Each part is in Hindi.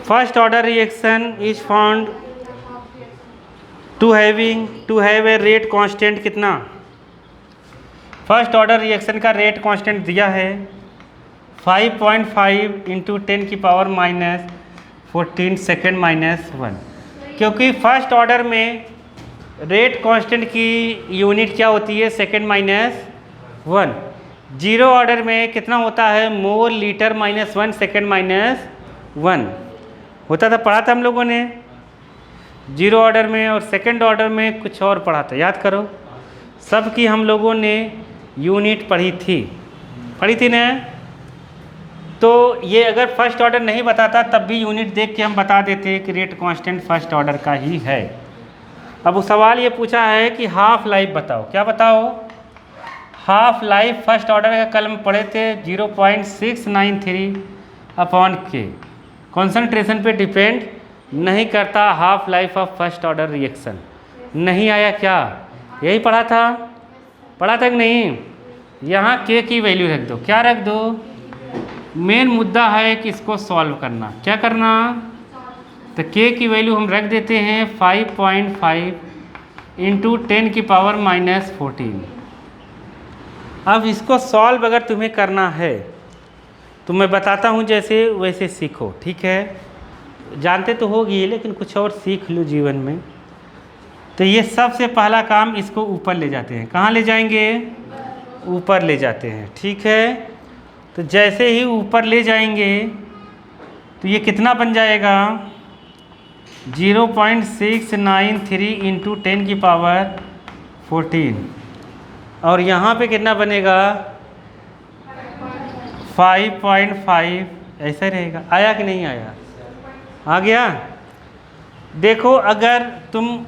First order reaction is found to have a rate constant कितना। फर्स्ट ऑर्डर रिएक्शन का रेट कांस्टेंट दिया है 5.5 इंटू 10 की पावर -14 सेकेंड -1। क्योंकि फर्स्ट ऑर्डर में रेट कांस्टेंट की यूनिट क्या होती है, सेकेंड -1। जीरो ऑर्डर में कितना होता है, मोल लीटर -1 सेकेंड -1 होता था, पढ़ा था हम लोगों ने जीरो ऑर्डर में। और सेकंड ऑर्डर में कुछ और पढ़ा था, याद करो। सब की हम लोगों ने यूनिट पढ़ी थी ना। तो ये अगर फर्स्ट ऑर्डर नहीं बताता तब भी यूनिट देख के हम बता देते कि रेट कांस्टेंट फर्स्ट ऑर्डर का ही है। अब वो सवाल ये पूछा है कि हाफ लाइफ बताओ, क्या बताओ, हाफ लाइफ फर्स्ट ऑर्डर का कल हम पढ़े थे 0.693 अपॉन के। कॉन्सेंट्रेशन पे डिपेंड नहीं करता half life of first order reaction. नहीं आया क्या, यही पढ़ा था कि नहीं। यहाँ के की वैल्यू रख दो, क्या रख दो, मेन मुद्दा है कि इसको सॉल्व करना। क्या करना, तो के की वैल्यू हम रख देते हैं 5.5 इंटू 10 की पावर -14। अब इसको सॉल्व अगर तुम्हें करना है तो मैं बताता हूँ जैसे वैसे सीखो, ठीक है। जानते तो होगी लेकिन कुछ और सीख लो जीवन में। तो ये सबसे पहला काम, इसको ऊपर ले जाते हैं। कहाँ ले जाएंगे, ऊपर ले जाते हैं, ठीक है। तो जैसे ही ऊपर ले जाएंगे तो ये कितना बन जाएगा, 0.693 इंटू 10 की पावर 14। और यहाँ पे कितना बनेगा 5.5, ऐसा रहेगा। आया कि नहीं आया, आ गया। देखो अगर तुम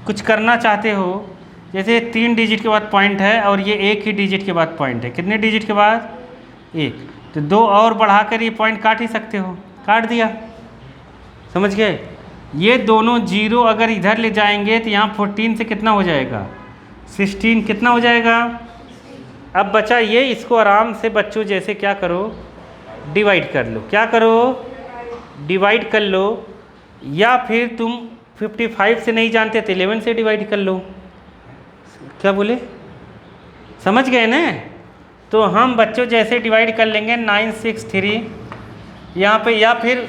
कुछ करना चाहते हो, जैसे 3 डिजिट के बाद पॉइंट है और ये 1 ही डिजिट के बाद पॉइंट है, कितने डिजिट के बाद 1, तो 2 और बढ़ाकर ये पॉइंट काट ही सकते हो, काट दिया, समझ गए। ये दोनों जीरो अगर इधर ले जाएंगे तो यहाँ 14 से कितना हो जाएगा 16, कितना हो जाएगा। अब बचा ये, इसको आराम से बच्चों जैसे क्या करो, डिवाइड कर लो। क्या करो, डिवाइड कर लो, या फिर तुम 55 से नहीं जानते तो 11 से डिवाइड कर लो। क्या बोले, समझ गए ना। तो हम बच्चों जैसे डिवाइड कर लेंगे 963 यहाँ पे, या फिर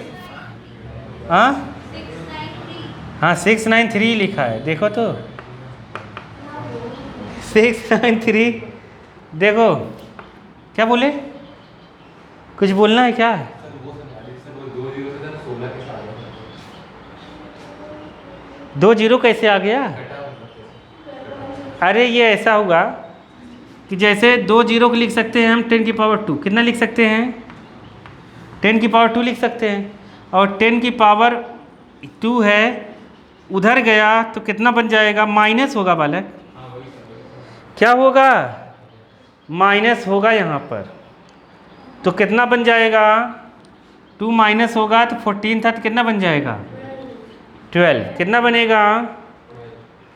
हाँ 693 लिखा है, देखो तो 693, देखो क्या बोले, कुछ बोलना है क्या। दो जीरो कैसे आ गया, अरे ये ऐसा होगा कि जैसे 2 जीरो को लिख सकते हैं हम 10 की पावर 2, कितना लिख सकते हैं 10 की पावर 2 लिख सकते हैं। और 10 की पावर 2 है, उधर गया तो कितना बन जाएगा, माइनस होगा बालक, क्या होगा, माइनस होगा यहाँ पर। तो कितना बन जाएगा, 2 माइनस होगा तो 14 था, तो कितना बन जाएगा 12, कितना बनेगा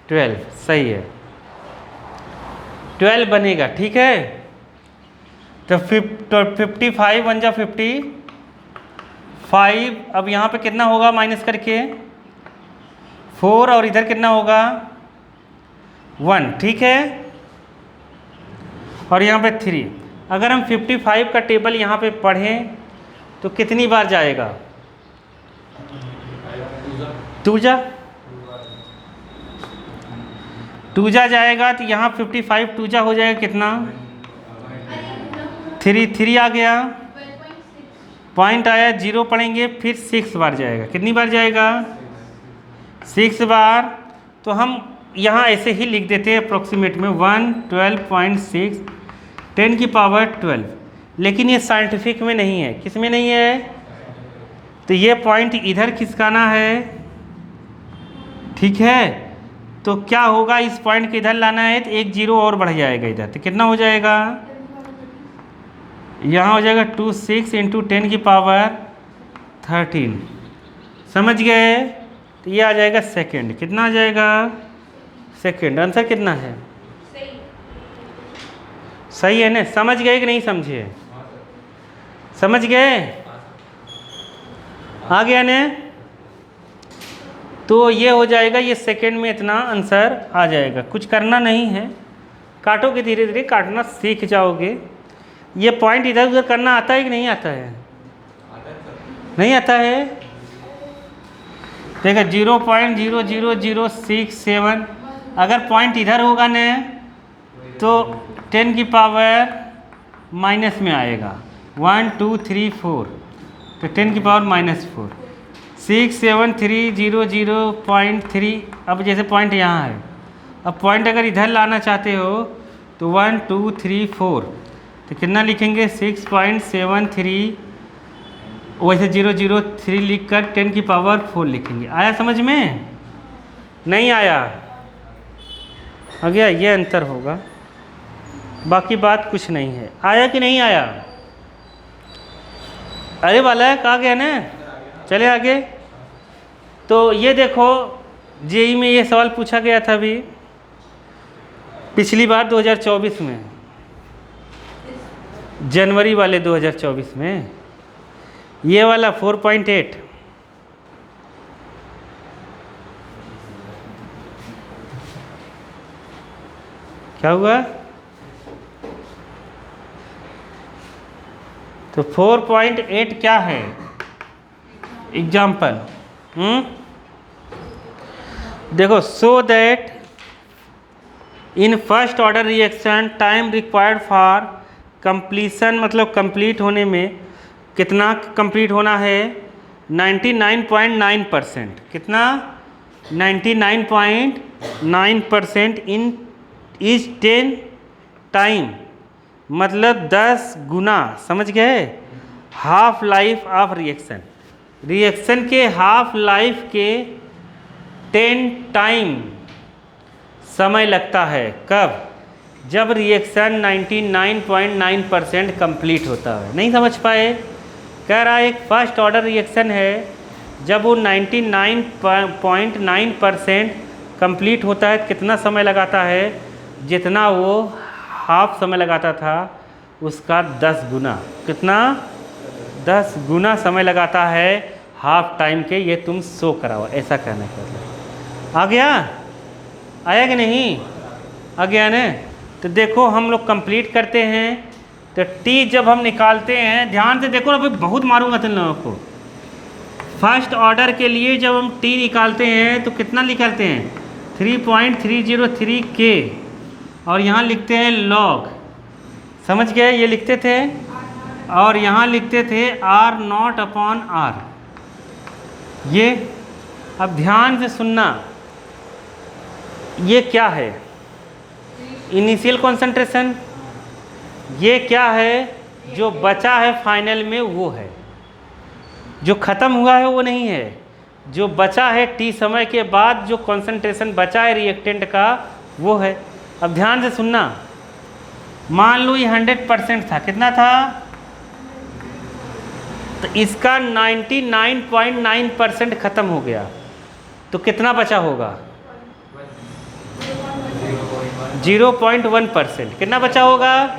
12, सही है 12 बनेगा, ठीक है। तो 55 बन जा 55। अब यहाँ पे कितना होगा माइनस करके 4, और इधर कितना होगा 1, ठीक है। और यहाँ पे 3। अगर हम 55 का टेबल यहाँ पे पढ़ें तो कितनी बार जाएगा, 2 जा जाएगा। तो यहाँ 55 2 जा हो जाएगा कितना 3 आ गया, पॉइंट आया, 0 पढ़ेंगे, फिर 6 बार जाएगा। कितनी बार जाएगा 6 बार। तो हम यहाँ ऐसे ही लिख देते हैं अप्रोक्सीमेट में 112.6 10 की पावर 12। लेकिन ये साइंटिफिक में नहीं है, किस में नहीं है, तो ये पॉइंट इधर खिसकाना है, ठीक है। तो क्या होगा, इस पॉइंट को इधर लाना है तो 1 जीरो और बढ़ जाएगा इधर, तो कितना हो जाएगा, यहाँ हो जाएगा 26 इंटू 10 की पावर 13, समझ गए। तो ये आ जाएगा सेकंड, कितना आ जाएगा सेकंड। आंसर कितना है, सही है ना। समझ गए कि नहीं समझे, समझ गए, आ गया ने? तो ये हो जाएगा, ये सेकेंड में इतना आंसर आ जाएगा। कुछ करना नहीं है, काटोगे धीरे धीरे, काटना सीख जाओगे। ये पॉइंट इधर उधर करना आता है कि नहीं आता है? नहीं आता है। देखो 0.00067, अगर पॉइंट इधर होगा ने तो 10 की पावर माइनस में आएगा। 1 2 3 4, तो 10 की पावर -4। 67300.3, अब जैसे पॉइंट यहाँ है, अब पॉइंट अगर इधर लाना चाहते हो तो 1 2 3 4, तो कितना लिखेंगे? 6.73, वैसे 003 लिख कर 10 की पावर 4 लिखेंगे। आया समझ में? नहीं आया? आ गया? ये अंतर होगा, बाकी बात कुछ नहीं है। आया कि नहीं आया? अरे वाला है, कहा गया ना? चले आगे। तो ये देखो, जेई में ये सवाल पूछा गया था अभी पिछली बार 2024 में, जनवरी वाले 2024 में, ये वाला 4.8। क्या हुआ? तो 4.8 क्या है? एग्जाम्पल देखो, so that in first order reaction time required for completion, मतलब कंप्लीट होने में कितना कंप्लीट होना है? 99.9%। कितना? 99.9% इन इज 10 टाइम, मतलब 10 गुना। समझ गए? Half life of reaction, reaction के हाफ लाइफ के 10 टाइम समय लगता है। कब? जब रिएक्शन 99.9% कंप्लीट होता है। नहीं समझ पाए? कह रहा है एक फर्स्ट ऑर्डर रिएक्शन है, जब वो 99.9% कंप्लीट होता है, कितना समय लगाता है? जितना वो हाफ समय लगाता था उसका 10 गुना। कितना? 10 गुना समय लगाता है हाफ टाइम के। ये तुम शो कराओ, ऐसा कहना है। आ गया? आया कि नहीं? आ गया ना? तो देखो हम लोग कंप्लीट करते हैं, तो टी जब हम निकालते हैं, ध्यान से देखो, अभी बहुत मारूंगा तुम लोगों को। फर्स्ट ऑर्डर के लिए जब हम टी निकालते हैं तो कितना निकालते हैं? 3.303 के, और यहाँ लिखते हैं लॉग। समझ गए? ये लिखते थे, और यहाँ लिखते थे R0/R। ये अब ध्यान से सुनना, ये क्या है? Initial concentration. ये क्या है? जो बचा है फाइनल में वो है, जो ख़त्म हुआ है वो नहीं है। जो बचा है टी समय के बाद, जो कॉन्सेंट्रेशन बचा है रिएक्टेंट का, वो है। अब ध्यान से सुनना, मान लो ये 100% था। कितना था? तो इसका 99.9% ख़त्म हो गया, तो कितना बचा होगा? 0.1%। कितना बचा होगा?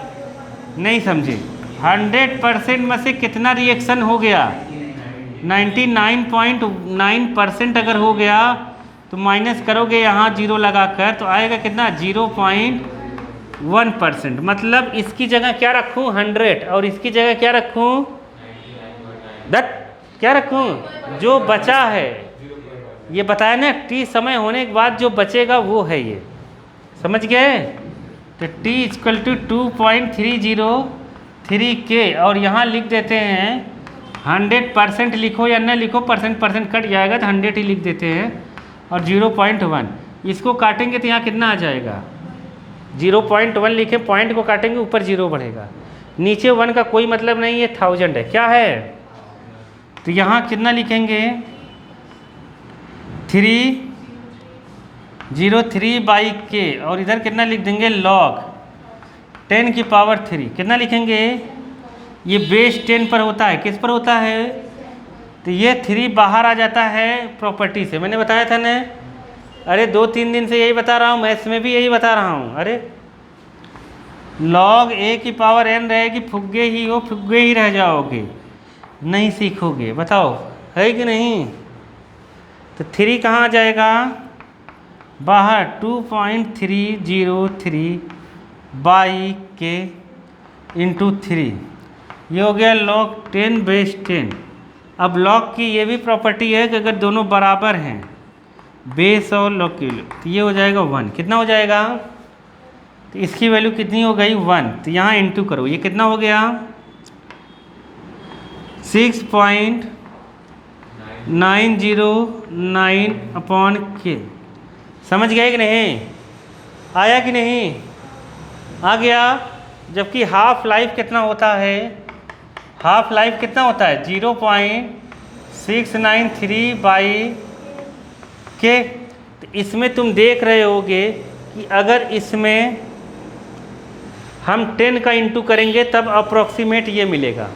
नहीं समझे? 100% में से कितना रिएक्शन हो गया? 99.9% अगर हो गया तो माइनस करोगे यहाँ 0 लगाकर, तो आएगा कितना? 0.1%। मतलब इसकी जगह क्या रखूँ? 100, और इसकी जगह क्या रखूँ? क्या रखूँ? जो बचा है, ये बताया ना, टी समय होने के बाद जो बचेगा वो है ये। समझ गए? तो t इक्वल टू 2.303 के, और यहाँ लिख देते हैं 100% लिखो या न लिखो, परसेंट कट जाएगा तो 100 ही लिख देते हैं, और 0.1। इसको काटेंगे तो यहाँ कितना आ जाएगा? 0.1 लिखे, पॉइंट को काटेंगे ऊपर 0 बढ़ेगा, नीचे 1 का कोई मतलब नहीं है, 1000 है। क्या है? तो यहाँ कितना लिखेंगे? 303/k, और इधर कितना लिख देंगे? लॉग 10 की पावर 3। कितना लिखेंगे? ये बेस 10 पर होता है। किस पर होता है? तो ये 3 बाहर आ जाता है प्रॉपर्टी से। मैंने बताया था ना, अरे 2-3 दिन से यही बता रहा हूँ, मैथ्स में भी यही बता रहा हूँ। अरे लॉग a की पावर n रहेगी, फुग्गे ही हो, फुग्गे ही रह जाओगे, नहीं सीखोगे। बताओ है कि नहीं? तो 3 कहाँ आ जाएगा बाहर, 2.303 बाई के इंटू 3, ये हो गया log 10/10। अब log की ये भी प्रॉपर्टी है कि अगर दोनों बराबर हैं बेस और log की, तो ये हो जाएगा 1। कितना हो जाएगा? तो इसकी वैल्यू कितनी हो गई 1। तो यहाँ इंटू करो, ये कितना हो गया 6.909 अपॉन के। समझ गए कि नहीं? आया कि नहीं? आ गया। जबकि हाफ लाइफ कितना होता है, हाफ लाइफ कितना होता है 0.693 बाई के। तो इसमें तुम देख रहे होगे कि अगर इसमें हम 10 का इंटू करेंगे तब अप्रॉक्सीमेट ये मिलेगा।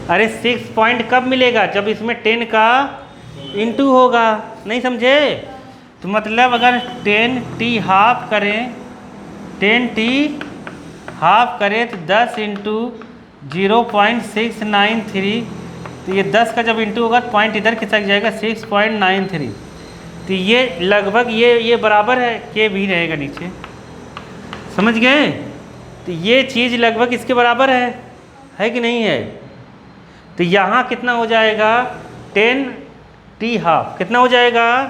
अरे 6 पॉइंट कब मिलेगा? जब इसमें 10 का इंटू होगा। नहीं समझे? तो मतलब अगर 10t हाफ करें, 10t हाफ करें तो 10 इंटू 0.693, तो ये 10 का जब इंटू होगा तो पॉइंट इधर खिसक जाएगा 6.93। तो ये लगभग ये बराबर है, के भी रहेगा नीचे। समझ गए? तो ये चीज़ लगभग इसके बराबर है कि नहीं है? तो यहाँ कितना हो जाएगा 10t हाफ कितना हो जाएगा?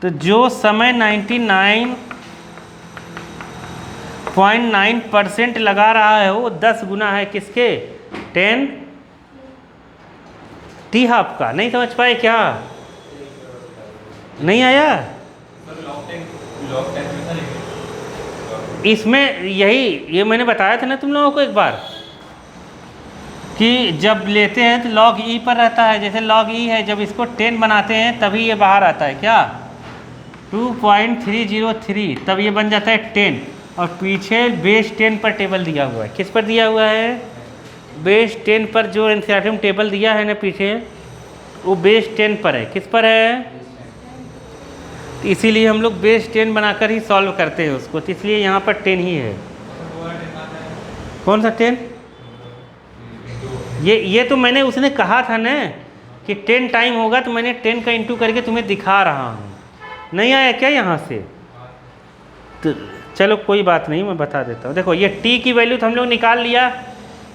तो जो समय 99.9% लगा रहा है वो 10 गुना है किसके? 10t हाफ का। नहीं समझ पाए क्या? नहीं आया? इसमें ये मैंने बताया था ना तुम लोगों को एक बार कि जब लेते हैं तो log e पर रहता है। जैसे log e है, जब इसको 10 बनाते हैं तभी ये बाहर आता है क्या 2.303, तब ये बन जाता है 10। और पीछे बेस 10 पर टेबल दिया हुआ है। किस पर दिया हुआ है? बेस 10 पर। जो एनसीईआरटी में टेबल दिया है ना पीछे, वो बेस 10 पर है। किस पर है? तो इसीलिए हम लोग बेस 10 बनाकर ही सॉल्व करते हैं उसको। तो इसलिए यहाँ पर 10 ही है। कौन सा 10? ये तो मैंने उसने कहा था ना कि 10 टाइम होगा, तो मैंने 10 का इंटू करके तुम्हें दिखा रहा हूँ। नहीं आया क्या यहाँ से? तो चलो कोई बात नहीं, मैं बता देता हूँ। देखो ये t की वैल्यू तो हम लोग निकाल लिया।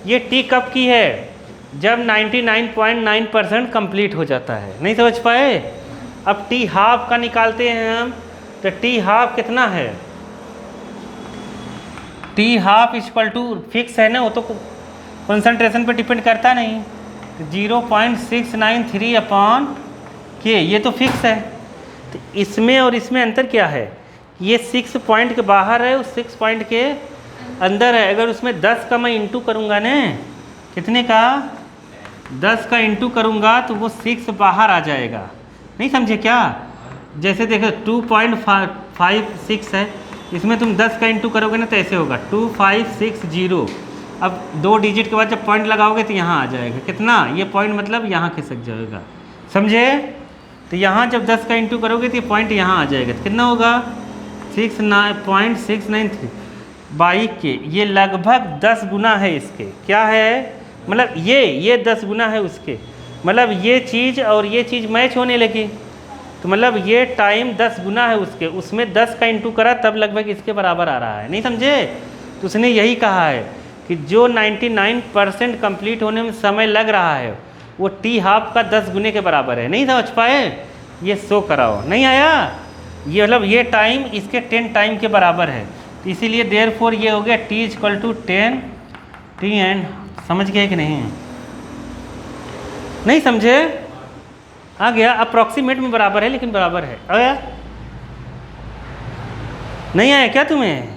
ये t कब की है? जब 99.9% कंप्लीट हो जाता है। नहीं समझ पाए? अब t हाफ का निकालते हैं हम। तो t हाफ कितना है? t half equal to fix है ना, वो तो कंसंट्रेशन पर डिपेंड करता नहीं। तो 0.693 अपॉन के, ये तो फिक्स है। तो इसमें और इसमें अंतर क्या है? ये 6 पॉइंट के बाहर है, उस 6 पॉइंट के अंदर है। अगर उसमें 10 का मैं इंटू करूँगा ना, कितने का 10 का इंटू करूँगा तो वो 6 बाहर आ जाएगा। नहीं समझे क्या? जैसे देखो 2.56 है, इसमें तुम 10 का इंटू करोगे ना तो ऐसे होगा 2560। अब 2 डिजिट के बाद जब पॉइंट लगाओगे तो यहाँ आ जाएगा कितना, ये पॉइंट मतलब यहाँ खिसक जाएगा। समझे? तो यहाँ जब 10 का इंटू करोगे तो ये पॉइंट यहाँ आ जाएगा। तो कितना होगा 6.693 बाई के। ये लगभग 10 गुना है इसके। क्या है? मतलब ये 10 गुना है उसके। मतलब ये चीज़ और ये चीज़ मैच होने लगी। तो मतलब ये टाइम 10 गुना है उसके, उसमें 10 का इंटू करा तब लगभग इसके बराबर आ रहा है। नहीं समझे? तो उसने यही कहा है कि जो 99% कंप्लीट होने में समय लग रहा है वो t हाफ का 10 गुने के बराबर है। नहीं समझ पाए? ये शो कराओ। नहीं आया? ये मतलब ये टाइम इसके 10 टाइम के बराबर है। तो इसीलिए देयरफॉर ये हो गया t equal to 10 t end. समझ गए कि नहीं? नहीं समझे? आ गया। अप्रॉक्सीमेट में बराबर है लेकिन बराबर है। आया? नहीं आया क्या तुम्हें?